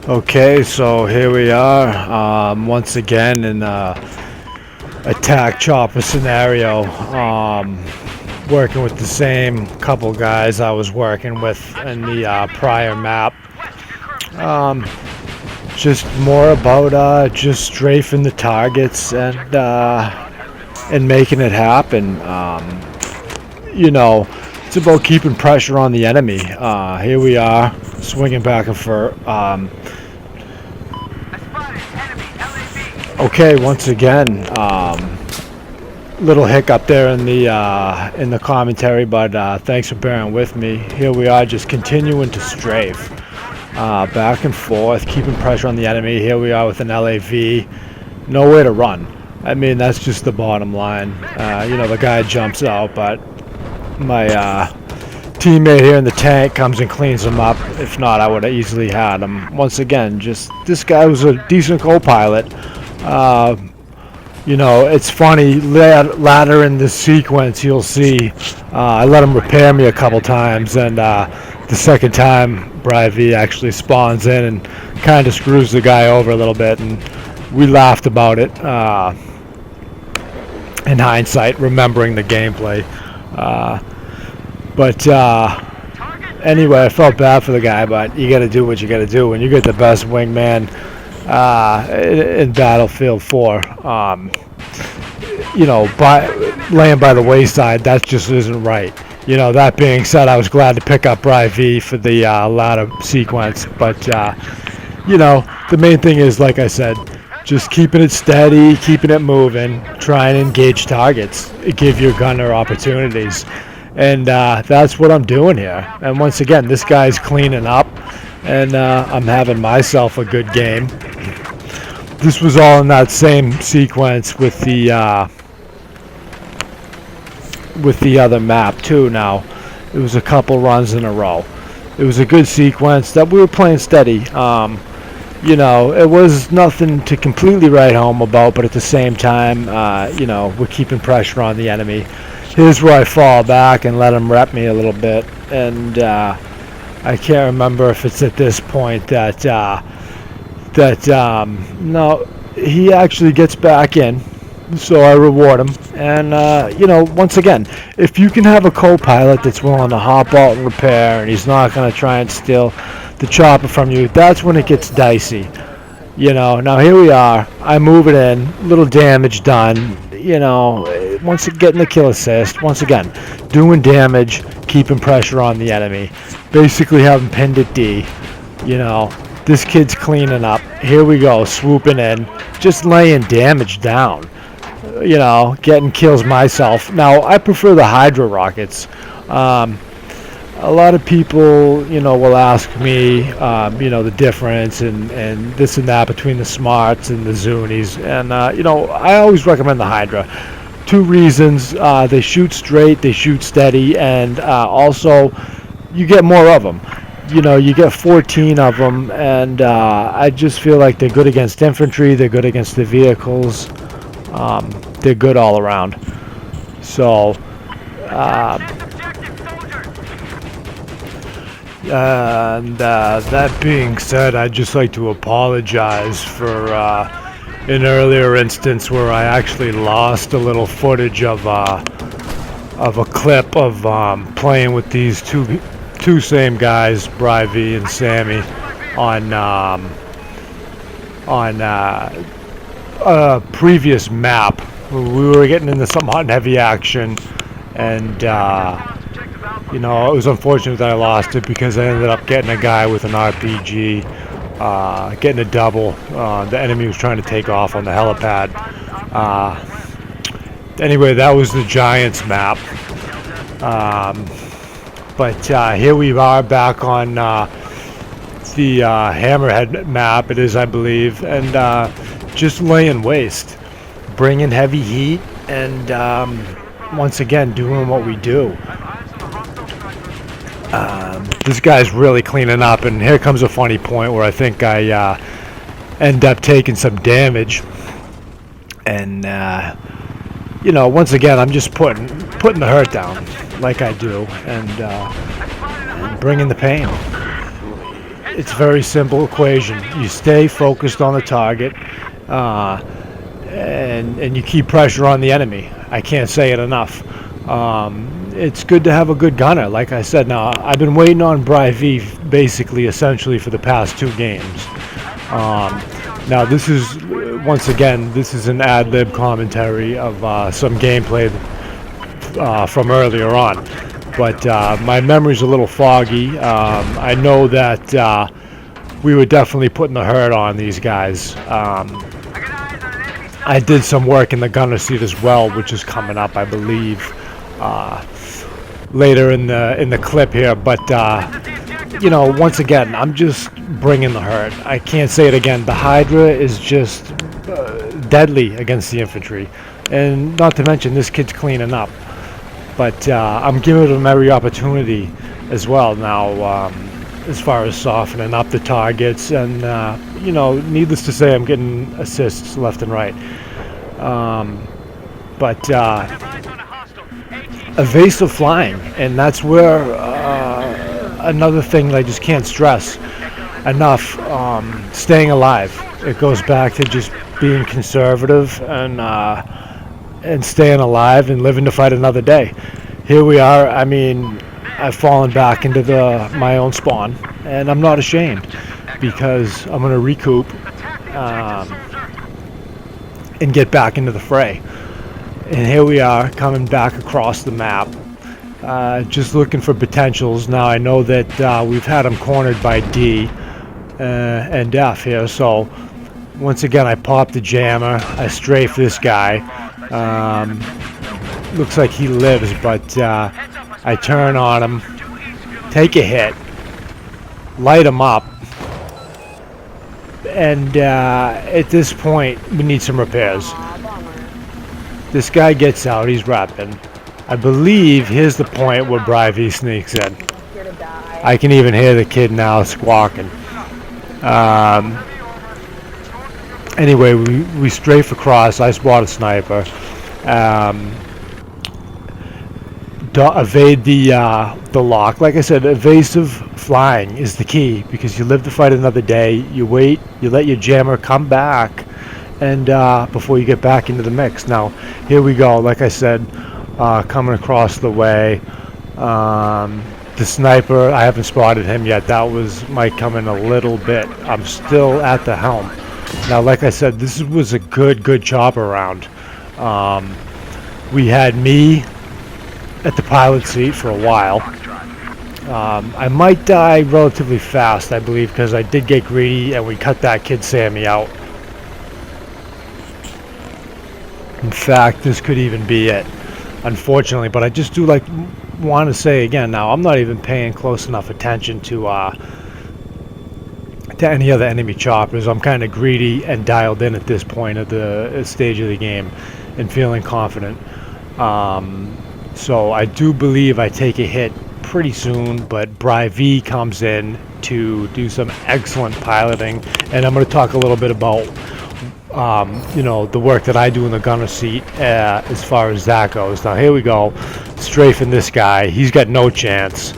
Okay, so here we are, once again in a attack chopper scenario, working with the same couple guys I was working with in the prior map. Just more about just strafing the targets and making it happen. It's about keeping pressure on the enemy. Here we are, swinging back and forth. Okay, once again, little hiccup there in the commentary, but thanks for bearing with me. Here we are, just continuing to strafe, back and forth, keeping pressure on the enemy. Here we are with an LAV, nowhere to run. I mean, that's just the bottom line. The guy jumps out, but my teammate here in the tank comes and cleans him up. If not, I would have easily had him. Once again, just this guy was a decent co-pilot. It's funny, later in this sequence you'll see I let him repair me a couple times, and the second time Bf4 actually spawns in and kind of screws the guy over a little bit, and we laughed about it in hindsight, remembering the gameplay. Anyway, I felt bad for the guy, but you gotta do what you gotta do when you get the best wingman in Battlefield 4. Laying by the wayside, that just isn't right. That being said, I was glad to pick up Bf4 for the latter sequence, but the main thing is, like I said, just keeping it steady, keeping it moving, try and engage targets, give your gunner opportunities. And that's what I'm doing here. And once again, this guy's cleaning up, and I'm having myself a good game. This was all in that same sequence with the other map too. Now, it was a couple runs in a row. It was a good sequence that we were playing steady. It was nothing to completely write home about, but at the same time, we're keeping pressure on the enemy. Here's where I fall back and let him rep me a little bit, and I can't remember if it's at this point that no, he actually gets back in, so I reward him. And once again, if you can have a co-pilot that's willing to hop out and repair, and he's not going to try and steal the chopper from you, that's when it gets dicey. Now here we are, I move it in, little damage done. Once getting the kill assist, once again, doing damage, keeping pressure on the enemy, basically having pinned at D. This kid's cleaning up. Here we go, swooping in, just laying damage down. Getting kills myself. Now, I prefer the Hydra rockets. A lot of people, will ask me, the difference and this and that between the Smarts and the Zunies. And, I always recommend the Hydra. Two reasons. They shoot straight, they shoot steady, and also you get more of them. You get 14 of them, and I just feel like they're good against infantry, they're good against the vehicles. They're good all around. So, and that being said, I'd just like to apologize for an earlier instance where I actually lost a little footage of a clip of playing with these two same guys, Bf4 and Sammy, on a previous map. We were getting into some hot and heavy action, and it was unfortunate that I lost it because I ended up getting a guy with an RPG, getting a double. The enemy was trying to take off on the helipad. Anyway, that was the Giants map. But here we are back on the Hammerhead map, it is, I believe, and just laying waste, bringing heavy heat, and once again, doing what we do. This guy's really cleaning up, and here comes a funny point where I think I end up taking some damage, and once again, I'm just putting the hurt down like I do, and bringing the pain. it's a very simple equation. You stay focused on the target, and you keep pressure on the enemy. I can't say it enough. It's good to have a good gunner, like I said. Now, I've been waiting on Bri basically, essentially, for the past 2 games. Now, this is, once again, this is an ad-lib commentary of some gameplay from earlier on. But my memory's a little foggy. I know that we were definitely putting the hurt on these guys. I did some work in the gunner seat as well, which is coming up, I believe, later in the clip here. But you know, once again, I'm just bringing the hurt. I can't say it again. The Hydra is just deadly against the infantry, and not to mention this kid's cleaning up. But I'm giving him every opportunity as well now, as far as softening up the targets, and you know, needless to say, I'm getting assists left and right. But evasive flying, and that's where another thing that I just can't stress enough, staying alive. It goes back to just being conservative and staying alive and living to fight another day. Here we are. I mean, I've fallen back into my own spawn, and I'm not ashamed, because I'm going to recoup and get back into the fray. And here we are, coming back across the map, just looking for potentials. Now, I know that we've had them cornered by D and F here, so once again, I pop the jammer, I strafe this guy. Looks like he lives, but I turn on him, take a hit, light him up, and at this point, we need some repairs. This guy gets out, he's repping. I believe here's the point where Bri sneaks in. I can even hear the kid now squawking. Anyway, we strafe across. I spot a sniper. Evade the lock. Like I said, evasive flying is the key, because you live to fight another day. You wait, you let your jammer come back, and before you get back into the mix. Now, here we go. Like I said, coming across the way. The sniper, I haven't spotted him yet. That might come in a little bit. I'm still at the helm. Now, like I said, this was a good chopper round. We had me at the pilot seat for a while. I might die relatively fast, I believe, because I did get greedy and we cut that kid Sammy out. In fact, this could even be it, unfortunately. But I just do want to say again, now I'm not even paying close enough attention to any other enemy choppers. I'm kind of greedy and dialed in at this point of the stage of the game and feeling confident. So I do believe I take a hit pretty soon, but Bri comes in to do some excellent piloting, and I'm going to talk a little bit about you know, the work that I do in the gunner seat as far as that goes. Now, here we go, strafing this guy. He's got no chance.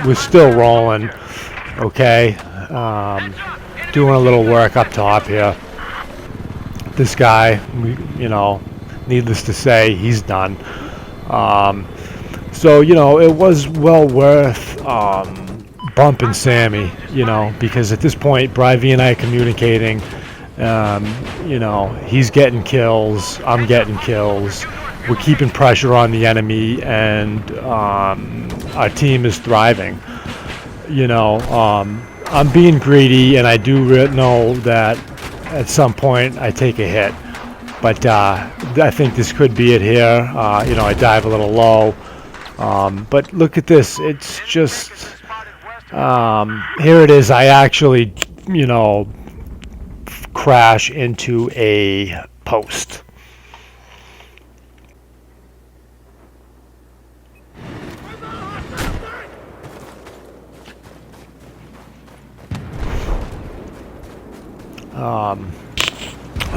We're still rolling, okay. Doing a little work up top here. This guy, you know, needless to say, he's done. So, you know, it was well worth bumping Sammy, you know, because at this point, Bri and I are communicating. You know, he's getting kills, I'm getting kills. We're keeping pressure on the enemy, and our team is thriving. You know, I'm being greedy, and I do know that at some point I take a hit. But I think this could be it here. You know, I dive a little low. But look at this. It's just... here it is. I actually, you know, crash into a post.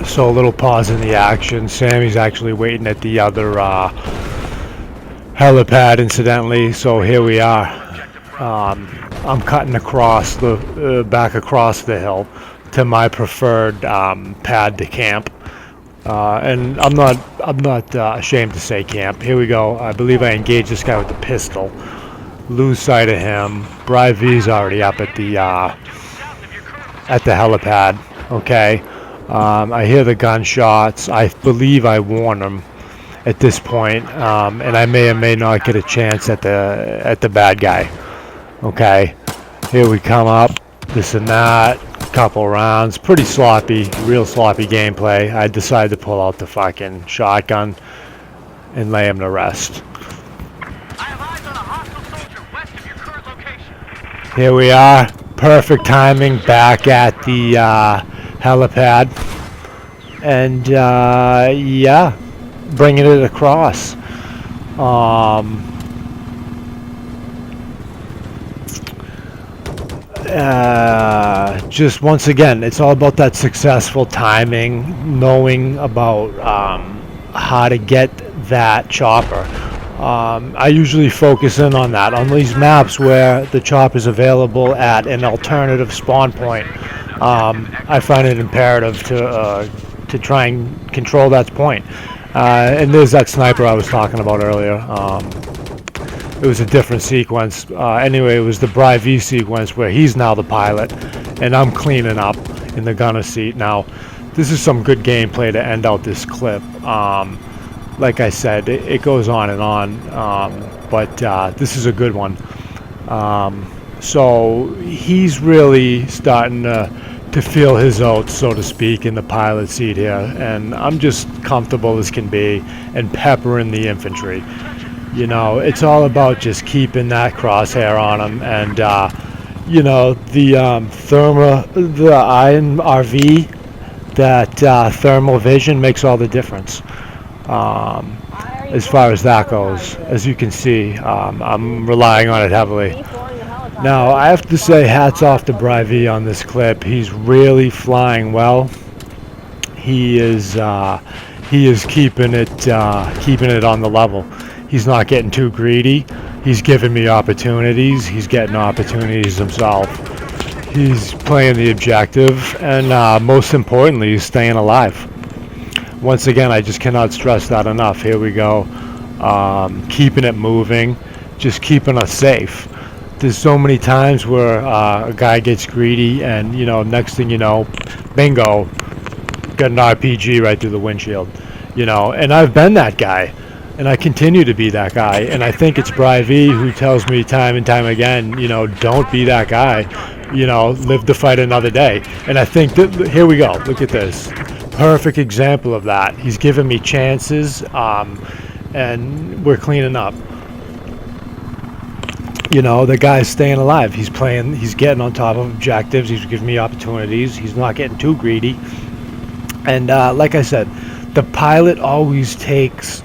So a little pause in the action. Sammy's actually waiting at the other helipad, incidentally. So here we are. I'm cutting across the back across the hill to my preferred pad to camp. And I'm not ashamed to say camp. Here we go. I believe I engaged this guy with the pistol. Lose sight of him. Bri V's already up at the helipad. Okay. I hear the gunshots. I believe I warned him at this point, and I may or may not get a chance at the bad guy. Okay. Here we come up. This and that. Couple rounds, pretty sloppy, real sloppy gameplay. I decided to pull out the fucking shotgun and lay him to rest. Here we are, perfect timing, back at the helipad, and yeah, bringing it across. Just once again, it's all about that successful timing, knowing about how to get that chopper. I usually focus in on that on these maps where the chopper is available at an alternative spawn point. I find it imperative to try and control that point. And there's that sniper I was talking about earlier. It was a different sequence. Anyway, it was the Bri V sequence where he's now the pilot, and I'm cleaning up in the gunner seat. Now, this is some good gameplay to end out this clip. Like I said, it goes on and on, but this is a good one. So he's really starting to feel his oats, so to speak, in the pilot seat here, and I'm just comfortable as can be and peppering the infantry. You know, it's all about just keeping that crosshair on them, and you know, the Iron RV, that thermal vision makes all the difference. As far as that goes, as you can see, I'm relying on it heavily. Now, I have to say, hats off to Bri V on this clip. He's really flying well. He is keeping it on the level. He's not getting too greedy. He's giving me opportunities. He's getting opportunities himself. He's playing the objective, and most importantly, he's staying alive. Once again, I just cannot stress that enough. Here we go. Keeping it moving, just keeping us safe. There's so many times where a guy gets greedy, and you know, next thing you know, bingo, got an RPG right through the windshield. You know, and I've been that guy, and I continue to be that guy. And I think it's Bri V who tells me time and time again, you know, don't be that guy. You know, live to fight another day. And I think that, here we go. Look at this. Perfect example of that. He's giving me chances, and we're cleaning up. You know, the guy's staying alive. He's playing, he's getting on top of objectives. He's giving me opportunities. He's not getting too greedy. And like I said, the pilot always takes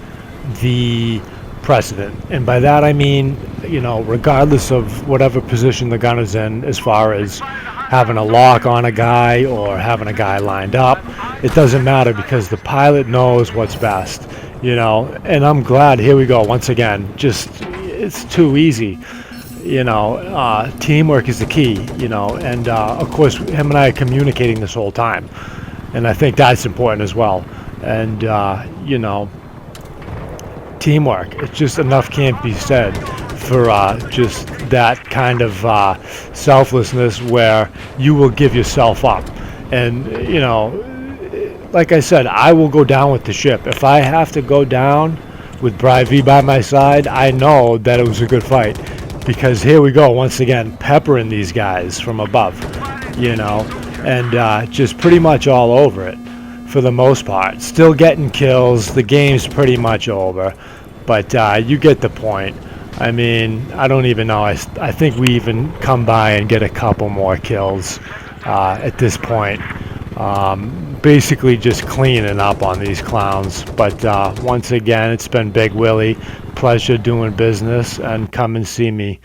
the precedent. And by that I mean, you know, regardless of whatever position the gunner's in, as far as having a lock on a guy or having a guy lined up, it doesn't matter, because the pilot knows what's best. You know, and I'm glad, here we go, once again, just, it's too easy. You know, teamwork is the key, you know, and of course him and I are communicating this whole time, and I think that's important as well. And you know, teamwork, it's just enough can't be said for just that kind of selflessness where you will give yourself up. And you know, like I said, I will go down with the ship. If I have to go down with Bri V by my side, I know that it was a good fight. Because here we go, once again, peppering these guys from above, you know, and just pretty much all over it for the most part. Still getting kills. The game's pretty much over, but you get the point. I mean, I don't even know. I think we even come by and get a couple more kills at this point. Basically just cleaning up on these clowns. But once again, it's been Big Willie. Pleasure doing business, and come and see me.